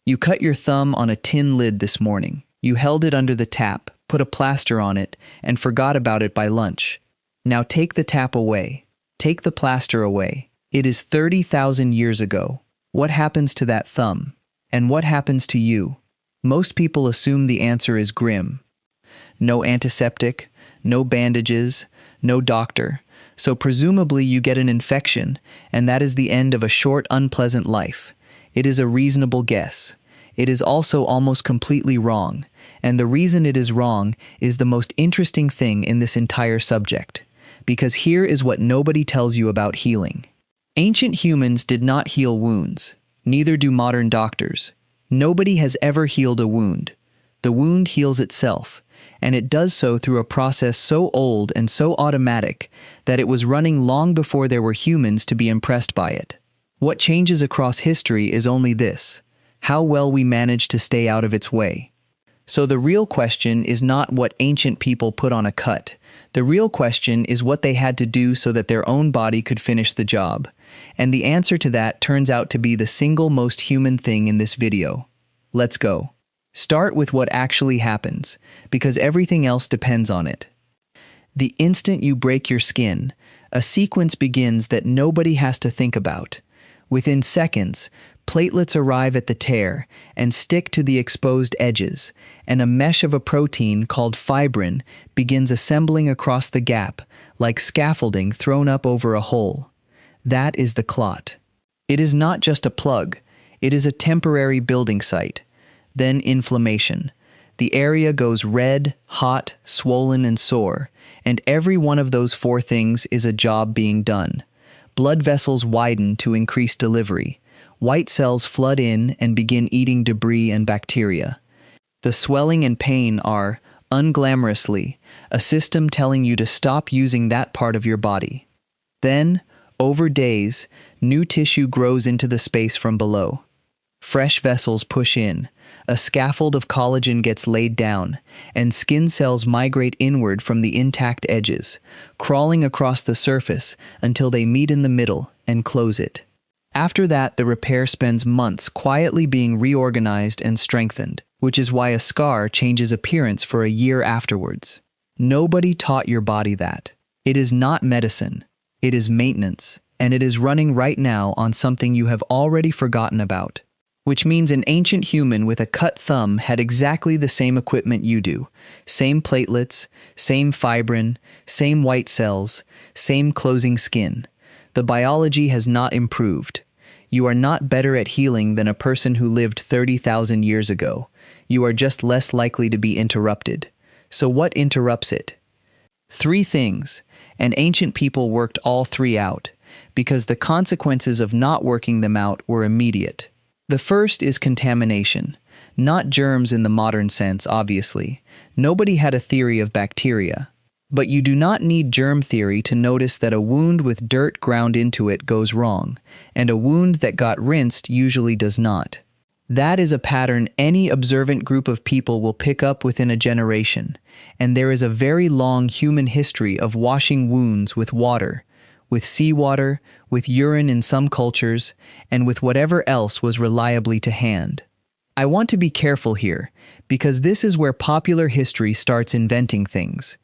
You cut your thumb on a tin lid this morning. You held it under the tap, put a plaster on it, and forgot about it by lunch. Now take the tap away. Take the plaster away. It is 30,000 years ago. What happens to that thumb? And what happens to you? Most people assume the answer is grim. No antiseptic, no bandages, no doctor. So presumably you get an infection, and that is the end of a short, unpleasant life. It is a reasonable guess. It is also almost completely wrong, and the reason it is wrong is the most interesting thing in this entire subject. Because here is what nobody tells you about healing. Ancient humans did not heal wounds. Neither do modern doctors. Nobody has ever healed a wound. The wound heals itself, and it does so through a process so old and so automatic that it was running long before there were humans to be impressed by it. What changes across history is only this: how well we manage to stay out of its way. So the real question is not what ancient people put on a cut. The real question is what they had to do so that their own body could finish the job. And the answer to that turns out to be the single most human thing in this video. Let's go. Start with what actually happens, because everything else depends on it. The instant you break your skin, a sequence begins that nobody has to think about. Within seconds, platelets arrive at the tear and stick to the exposed edges, and a mesh of a protein called fibrin begins assembling across the gap, like scaffolding thrown up over a hole. That is the clot. It is not just a plug, it is a temporary building site. Then inflammation. The area goes red, hot, swollen, and sore, and every one of those four things is a job being done. Blood vessels widen to increase delivery. White cells flood in and begin eating debris and bacteria. The swelling and pain are, unglamorously, a system telling you to stop using that part of your body. Then, over days, new tissue grows into the space from below. Fresh vessels push in, a scaffold of collagen gets laid down, and skin cells migrate inward from the intact edges, crawling across the surface until they meet in the middle and close it. After that, the repair spends months quietly being reorganized and strengthened, which is why a scar changes appearance for a year afterwards. Nobody taught your body that. It is not medicine. It is maintenance, and it is running right now on something you have already forgotten about. Which means an ancient human with a cut thumb had exactly the same equipment you do. Same platelets, same fibrin, same white cells, same closing skin. The biology has not improved. You are not better at healing than a person who lived 30,000 years ago. You are just less likely to be interrupted. So what interrupts it? Three things, and ancient people worked all three out, because the consequences of not working them out were immediate. The first is contamination. Not germs in the modern sense, obviously. Nobody had a theory of bacteria. But you do not need germ theory to notice that a wound with dirt ground into it goes wrong, and a wound that got rinsed usually does not. That is a pattern any observant group of people will pick up within a generation, and there is a very long human history of washing wounds with water, with seawater, with urine in some cultures, and with whatever else was reliably to hand. I want to be careful here, because this is where popular history starts inventing things.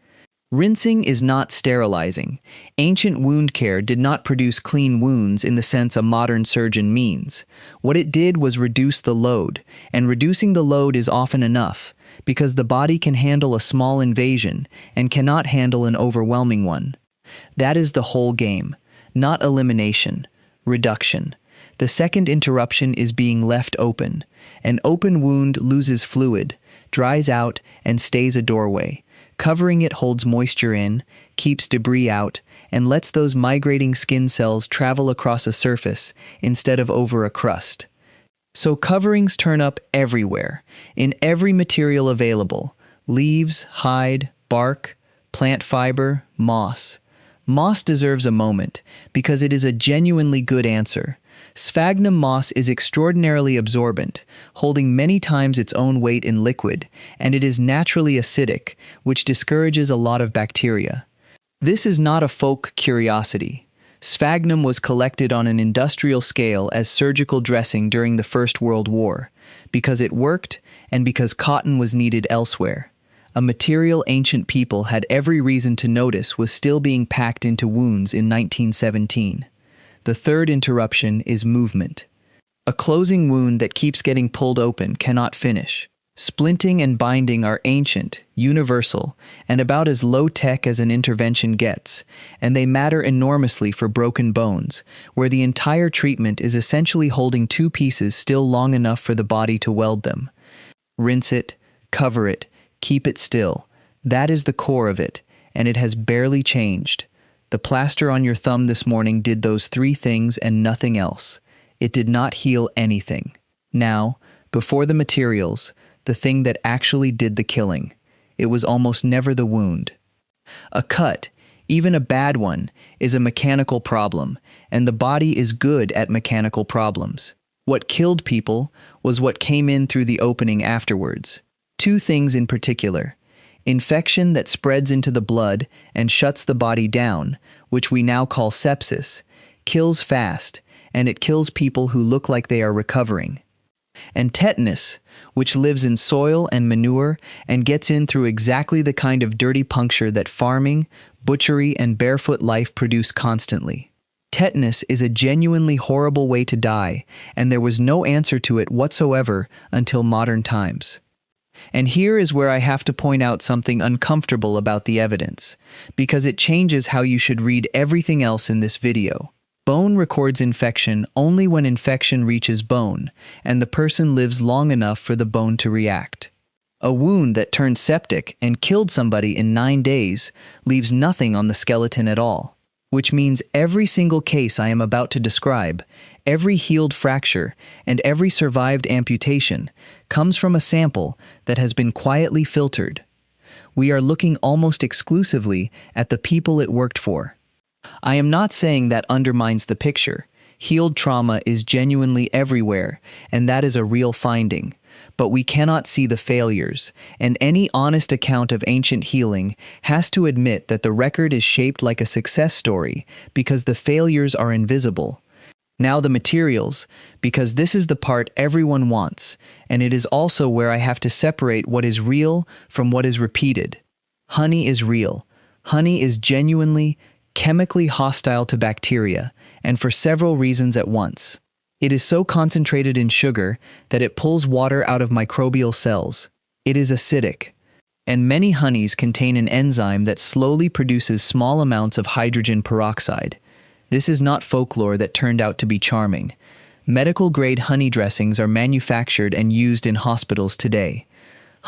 Rinsing is not sterilizing. Ancient wound care did not produce clean wounds in the sense a modern surgeon means. What it did was reduce the load, and reducing the load is often enough, because the body can handle a small invasion and cannot handle an overwhelming one. That is the whole game, not elimination, reduction. The second interruption is being left open. An open wound loses fluid, dries out, and stays a doorway. Covering it holds moisture in, keeps debris out, and lets those migrating skin cells travel across a surface instead of over a crust. So coverings turn up everywhere, in every material available: leaves, hide, bark, plant fiber, moss. Moss deserves a moment, because it is a genuinely good answer. Sphagnum moss is extraordinarily absorbent, holding many times its own weight in liquid, and it is naturally acidic, which discourages a lot of bacteria. This is not a folk curiosity. Sphagnum was collected on an industrial scale as surgical dressing during the First World War, because it worked and because cotton was needed elsewhere. A material ancient people had every reason to notice was still being packed into wounds in 1917. The third interruption is movement. A closing wound that keeps getting pulled open cannot finish. Splinting and binding are ancient, universal, and about as low-tech as an intervention gets, and they matter enormously for broken bones, where the entire treatment is essentially holding two pieces still long enough for the body to weld them. Rinse it, cover it, keep it still. That is the core of it, and it has barely changed. The plaster on your thumb this morning did those three things and nothing else. It did not heal anything. Now, before the materials, the thing that actually did the killing, it was almost never the wound. A cut, even a bad one, is a mechanical problem, and the body is good at mechanical problems. What killed people was what came in through the opening afterwards. Two things in particular: infection that spreads into the blood and shuts the body down, which we now call sepsis, kills fast, and it kills people who look like they are recovering. And tetanus, which lives in soil and manure and gets in through exactly the kind of dirty puncture that farming, butchery, and barefoot life produce constantly. Tetanus is a genuinely horrible way to die, and there was no answer to it whatsoever until modern times. And here is where I have to point out something uncomfortable about the evidence, because it changes how you should read everything else in this video. Bone records infection only when infection reaches bone, and the person lives long enough for the bone to react. A wound that turned septic and killed somebody in 9 days leaves nothing on the skeleton at all, which means every single case I am about to describe, every healed fracture, and every survived amputation comes from a sample that has been quietly filtered. We are looking almost exclusively at the people it worked for. I am not saying that undermines the picture. Healed trauma is genuinely everywhere, and that is a real finding. But we cannot see the failures, and any honest account of ancient healing has to admit that the record is shaped like a success story because the failures are invisible. Now the materials, because this is the part everyone wants, and it is also where I have to separate what is real from what is repeated. Honey is real. Honey is genuinely, chemically hostile to bacteria, and for several reasons at once. It is so concentrated in sugar that it pulls water out of microbial cells. It is acidic. And many honeys contain an enzyme that slowly produces small amounts of hydrogen peroxide. This is not folklore that turned out to be charming. Medical-grade honey dressings are manufactured and used in hospitals today.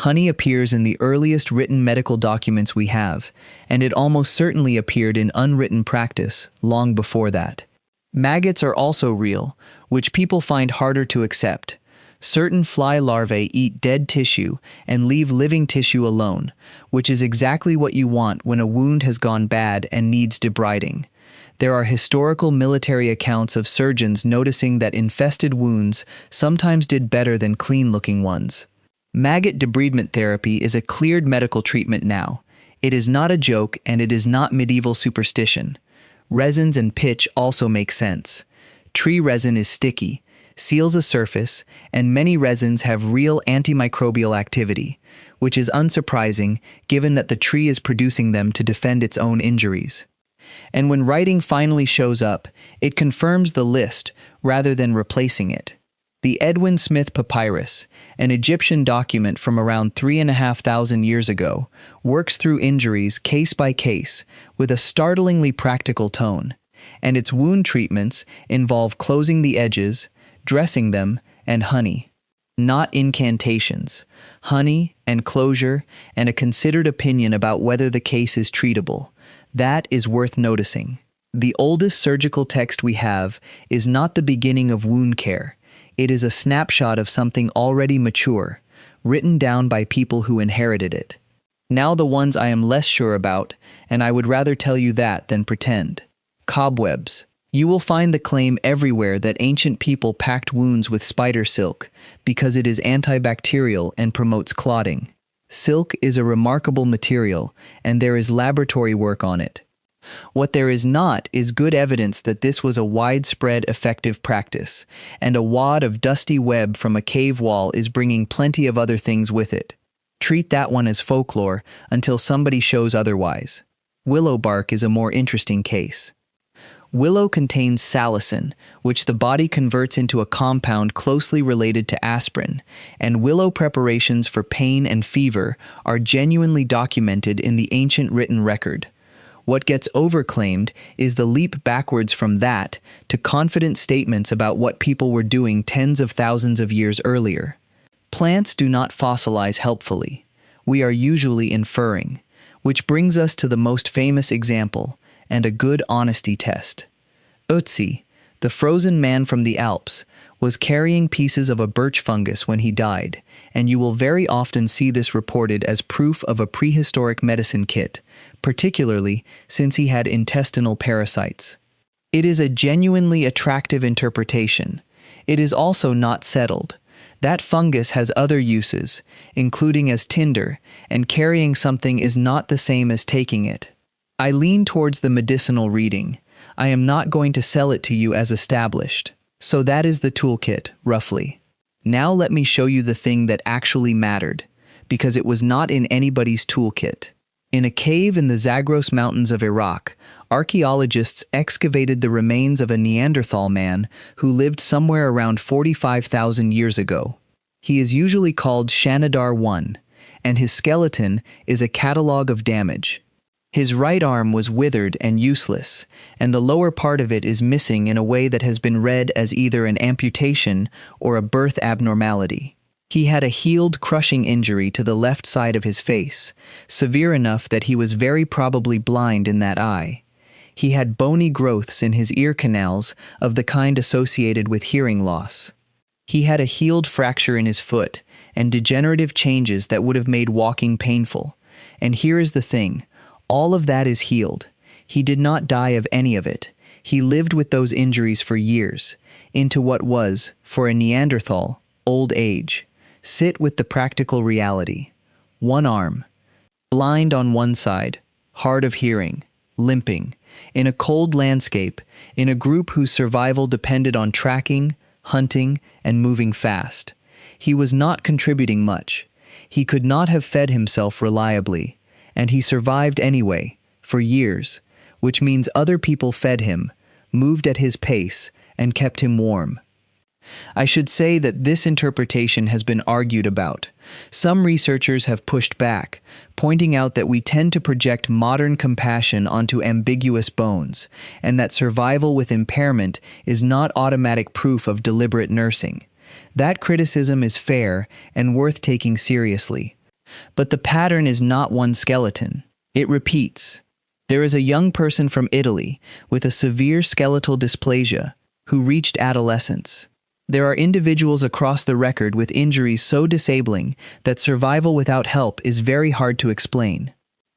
Honey appears in the earliest written medical documents we have, and it almost certainly appeared in unwritten practice long before that. Maggots are also real, which people find harder to accept. Certain fly larvae eat dead tissue and leave living tissue alone, which is exactly what you want when a wound has gone bad and needs debriding. There are historical military accounts of surgeons noticing that infested wounds sometimes did better than clean-looking ones. Maggot debridement therapy is a cleared medical treatment now. It is not a joke, and it is not medieval superstition. Resins and pitch also make sense. Tree resin is sticky, seals a surface, and many resins have real antimicrobial activity, which is unsurprising given that the tree is producing them to defend its own injuries. And when writing finally shows up, it confirms the list rather than replacing it. The Edwin Smith Papyrus, an Egyptian document from around 3,500 years ago, works through injuries case by case with a startlingly practical tone, and its wound treatments involve closing the edges, dressing them, and honey. Not incantations. Honey and closure and a considered opinion about whether the case is treatable. That is worth noticing. The oldest surgical text we have is not the beginning of wound care. It is a snapshot of something already mature, written down by people who inherited it. Now the ones I am less sure about, and I would rather tell you that than pretend. Cobwebs. You will find the claim everywhere that ancient people packed wounds with spider silk because it is antibacterial and promotes clotting. Silk is a remarkable material, and there is laboratory work on it. What there is not is good evidence that this was a widespread effective practice, and a wad of dusty web from a cave wall is bringing plenty of other things with it. Treat that one as folklore until somebody shows otherwise. Willow bark is a more interesting case. Willow contains salicin, which the body converts into a compound closely related to aspirin, and willow preparations for pain and fever are genuinely documented in the ancient written record. What gets overclaimed is the leap backwards from that to confident statements about what people were doing tens of thousands of years earlier. Plants do not fossilize helpfully. We are usually inferring, which brings us to the most famous example, and a good honesty test. Ötzi, the frozen man from the Alps, was carrying pieces of a birch fungus when he died, and you will very often see this reported as proof of a prehistoric medicine kit, particularly since he had intestinal parasites. It is a genuinely attractive interpretation. It is also not settled. That fungus has other uses, including as tinder, and carrying something is not the same as taking it. I lean towards the medicinal reading. I am not going to sell it to you as established. So that is the toolkit, roughly. Now let me show you the thing that actually mattered, because it was not in anybody's toolkit. In a cave in the Zagros Mountains of Iraq, archaeologists excavated the remains of a Neanderthal man who lived somewhere around 45,000 years ago. He is usually called Shanidar I, and his skeleton is a catalogue of damage. His right arm was withered and useless, and the lower part of it is missing in a way that has been read as either an amputation or a birth abnormality. He had a healed crushing injury to the left side of his face, severe enough that he was very probably blind in that eye. He had bony growths in his ear canals of the kind associated with hearing loss. He had a healed fracture in his foot and degenerative changes that would have made walking painful. And here is the thing. All of that is healed. He did not die of any of it. He lived with those injuries for years, into what was, for a Neanderthal, old age. Sit with the practical reality. One arm. Blind on one side, hard of hearing, limping, in a cold landscape, in a group whose survival depended on tracking, hunting, and moving fast. He was not contributing much. He could not have fed himself reliably. And he survived anyway, for years, which means other people fed him, moved at his pace, and kept him warm. I should say that this interpretation has been argued about. Some researchers have pushed back, pointing out that we tend to project modern compassion onto ambiguous bones, and that survival with impairment is not automatic proof of deliberate nursing. That criticism is fair and worth taking seriously. But the pattern is not one skeleton. It repeats. There is a young person from Italy with a severe skeletal dysplasia who reached adolescence. There are individuals across the record with injuries so disabling that survival without help is very hard to explain.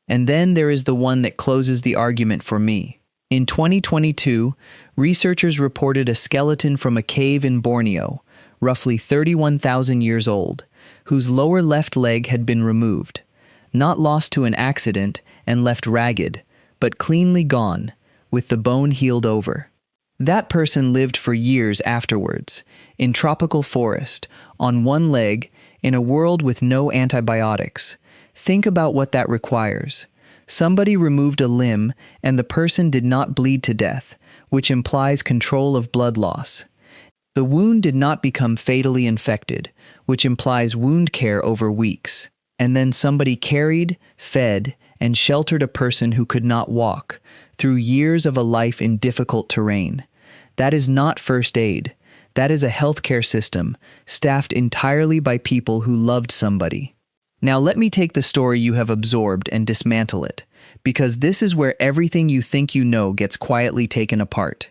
And then there is the one that closes the argument for me. In 2022, researchers reported a skeleton from a cave in Borneo, roughly 31,000 years old, whose lower left leg had been removed, not lost to an accident and left ragged, but cleanly gone, with the bone healed over. That person lived for years afterwards, in tropical forest, on one leg, in a world with no antibiotics. Think about what that requires. Somebody removed a limb and the person did not bleed to death, which implies control of blood loss. The wound did not become fatally infected, which implies wound care over weeks. And then somebody carried, fed, and sheltered a person who could not walk through years of a life in difficult terrain. That is not first aid. That is a healthcare system staffed entirely by people who loved somebody. Now let me take the story you have absorbed and dismantle it, because this is where everything you think you know gets quietly taken apart.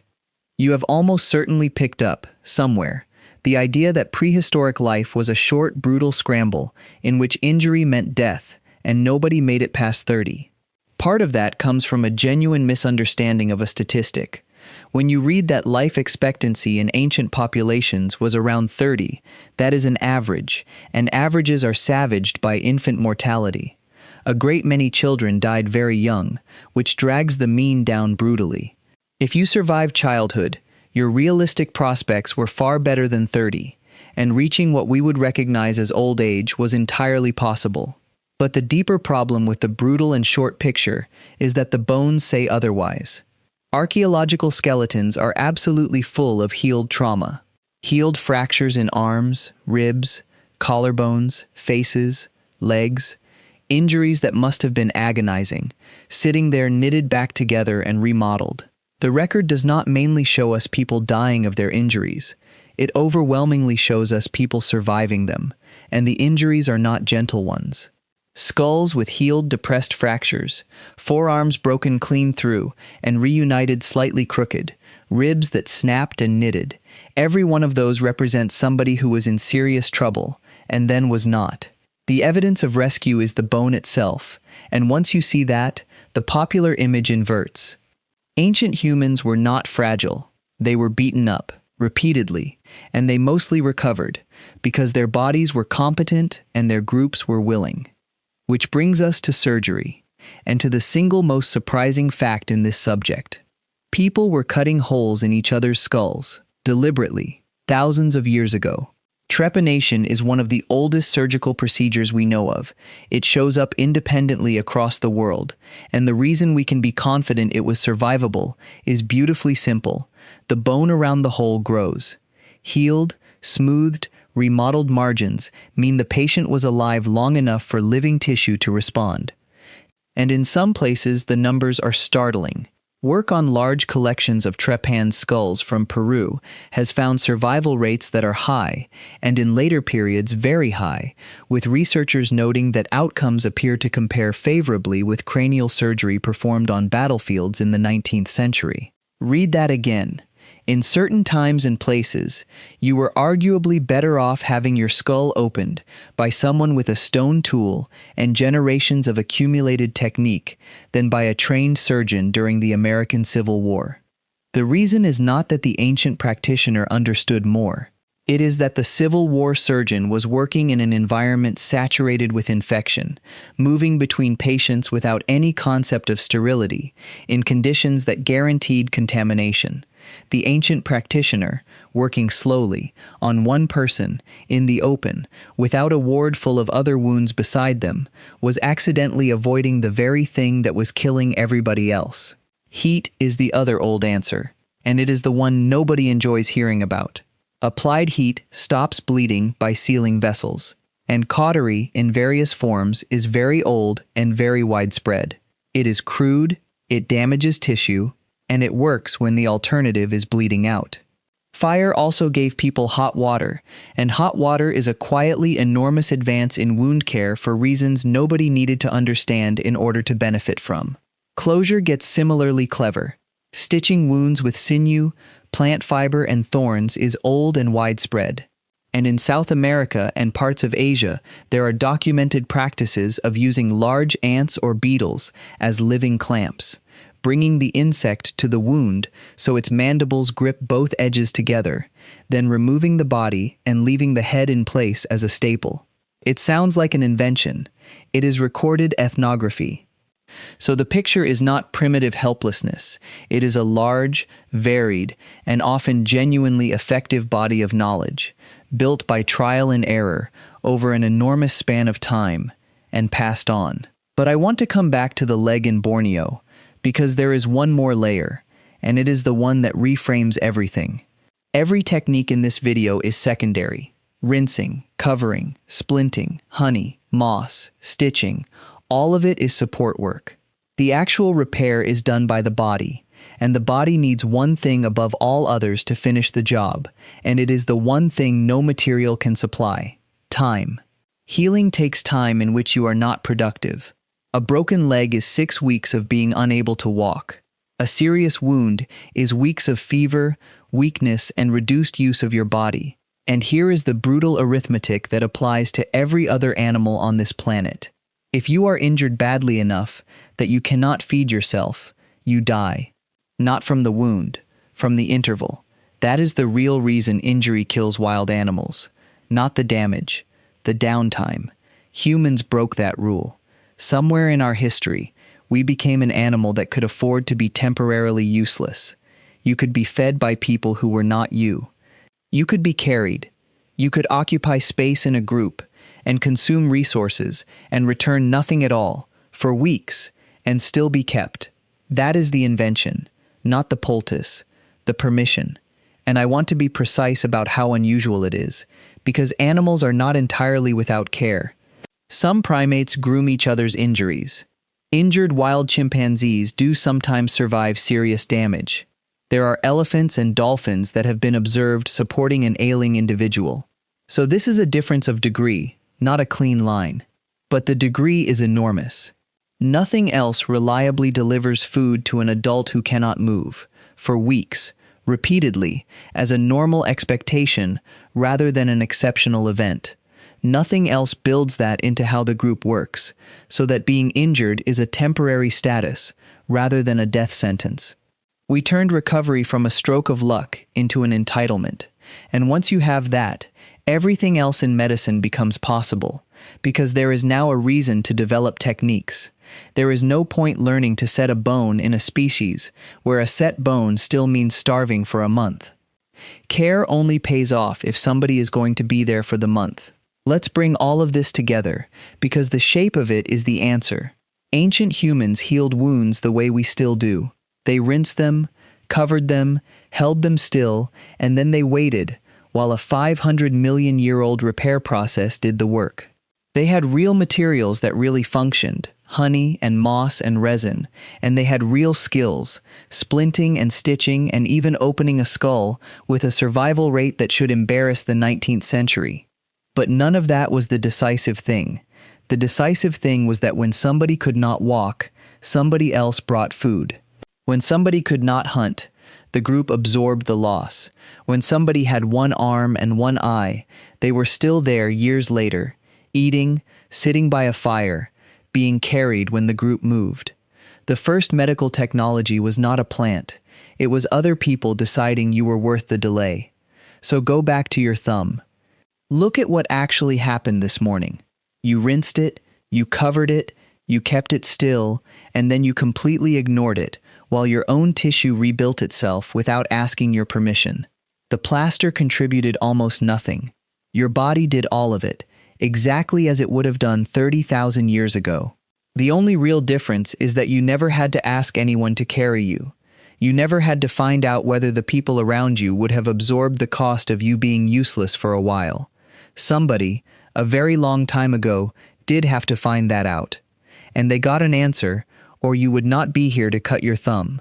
You have almost certainly picked up, somewhere, the idea that prehistoric life was a short, brutal scramble in which injury meant death, and nobody made it past 30. Part of that comes from a genuine misunderstanding of a statistic. When you read that life expectancy in ancient populations was around 30, that is an average, and averages are savaged by infant mortality. A great many children died very young, which drags the mean down brutally. If you survived childhood, your realistic prospects were far better than 30, and reaching what we would recognize as old age was entirely possible. But the deeper problem with the brutal and short picture is that the bones say otherwise. Archaeological skeletons are absolutely full of healed trauma. Healed fractures in arms, ribs, collarbones, faces, legs, injuries that must have been agonizing, sitting there knitted back together and remodeled. The record does not mainly show us people dying of their injuries. It overwhelmingly shows us people surviving them, and the injuries are not gentle ones. Skulls with healed, depressed fractures, forearms broken clean through and reunited slightly crooked, ribs that snapped and knitted. Every one of those represents somebody who was in serious trouble, and then was not. The evidence of rescue is the bone itself, and once you see that, the popular image inverts. Ancient humans were not fragile. They were beaten up, repeatedly, and they mostly recovered, because their bodies were competent and their groups were willing. Which brings us to surgery, and to the single most surprising fact in this subject. People were cutting holes in each other's skulls, deliberately, thousands of years ago. Trepanation is one of the oldest surgical procedures we know of. It shows up independently across the world, and the reason we can be confident it was survivable is beautifully simple. The bone around the hole grows. Healed, smoothed, remodeled margins mean the patient was alive long enough for living tissue to respond. And in some places, the numbers are startling. Work on large collections of trepan skulls from Peru has found survival rates that are high, and in later periods very high, with researchers noting that outcomes appear to compare favorably with cranial surgery performed on battlefields in the 19th century. Read that again. In certain times and places, you were arguably better off having your skull opened by someone with a stone tool and generations of accumulated technique than by a trained surgeon during the American Civil War. The reason is not that the ancient practitioner understood more. It is that the Civil War surgeon was working in an environment saturated with infection, moving between patients without any concept of sterility, in conditions that guaranteed contamination. The ancient practitioner, working slowly, on one person, in the open, without a ward full of other wounds beside them, was accidentally avoiding the very thing that was killing everybody else. Heat is the other old answer, and it is the one nobody enjoys hearing about. Applied heat stops bleeding by sealing vessels, and cautery in various forms is very old and very widespread. It is crude, it damages tissue, and it works when the alternative is bleeding out. Fire also gave people hot water, and hot water is a quietly enormous advance in wound care for reasons nobody needed to understand in order to benefit from. Closure gets similarly clever. Stitching wounds with sinew, plant fiber, and thorns is old and widespread. And in South America and parts of Asia, there are documented practices of using large ants or beetles as living clamps, bringing the insect to the wound so its mandibles grip both edges together, then removing the body and leaving the head in place as a staple. It sounds like an invention. It is recorded ethnography. So the picture is not primitive helplessness. It is a large, varied, and often genuinely effective body of knowledge, built by trial and error over an enormous span of time, and passed on. But I want to come back to the leg in Borneo, because there is one more layer, and it is the one that reframes everything. Every technique in this video is secondary. Rinsing, covering, splinting, honey, moss, stitching, all of it is support work. The actual repair is done by the body, and the body needs one thing above all others to finish the job, and it is the one thing no material can supply: time. Healing takes time in which you are not productive. A broken leg is 6 weeks of being unable to walk. A serious wound is weeks of fever, weakness, and reduced use of your body. And here is the brutal arithmetic that applies to every other animal on this planet. If you are injured badly enough that you cannot feed yourself, you die. Not from the wound, from the interval. That is the real reason injury kills wild animals. Not the damage, the downtime. Humans broke that rule. Somewhere in our history, we became an animal that could afford to be temporarily useless. You could be fed by people who were not you. You could be carried. You could occupy space in a group and consume resources and return nothing at all for weeks and still be kept. That is the invention, not the poultice, the permission. And I want to be precise about how unusual it is, because animals are not entirely without care. Some primates groom each other's injuries. Injured wild chimpanzees do sometimes survive serious damage. There are elephants and dolphins that have been observed supporting an ailing individual. So this is a difference of degree, not a clean line. But the degree is enormous. Nothing else reliably delivers food to an adult who cannot move, for weeks, repeatedly, as a normal expectation rather than an exceptional event. Nothing else builds that into how the group works, so that being injured is a temporary status rather than a death sentence. We turned recovery from a stroke of luck into an entitlement, and once you have that, everything else in medicine becomes possible, because there is now a reason to develop techniques. There is no point learning to set a bone in a species where a set bone still means starving for a month. Care only pays off if somebody is going to be there for the month. Let's bring all of this together, because the shape of it is the answer. Ancient humans healed wounds the way we still do. They rinsed them, covered them, held them still, and then they waited, while a 500-million-year-old repair process did the work. They had real materials that really functioned, honey and moss and resin, and they had real skills, splinting and stitching and even opening a skull with a survival rate that should embarrass the 19th century. But none of that was the decisive thing. The decisive thing was that when somebody could not walk, somebody else brought food. When somebody could not hunt, the group absorbed the loss. When somebody had one arm and one eye, they were still there years later, eating, sitting by a fire, being carried when the group moved. The first medical technology was not a plant. It was other people deciding you were worth the delay. So go back to your thumb. Look at what actually happened this morning. You rinsed it, you covered it, you kept it still, and then you completely ignored it, while your own tissue rebuilt itself without asking your permission. The plaster contributed almost nothing. Your body did all of it, exactly as it would have done 30,000 years ago. The only real difference is that you never had to ask anyone to carry you. You never had to find out whether the people around you would have absorbed the cost of you being useless for a while. Somebody, a very long time ago, did have to find that out. And they got an answer, or you would not be here to cut your thumb.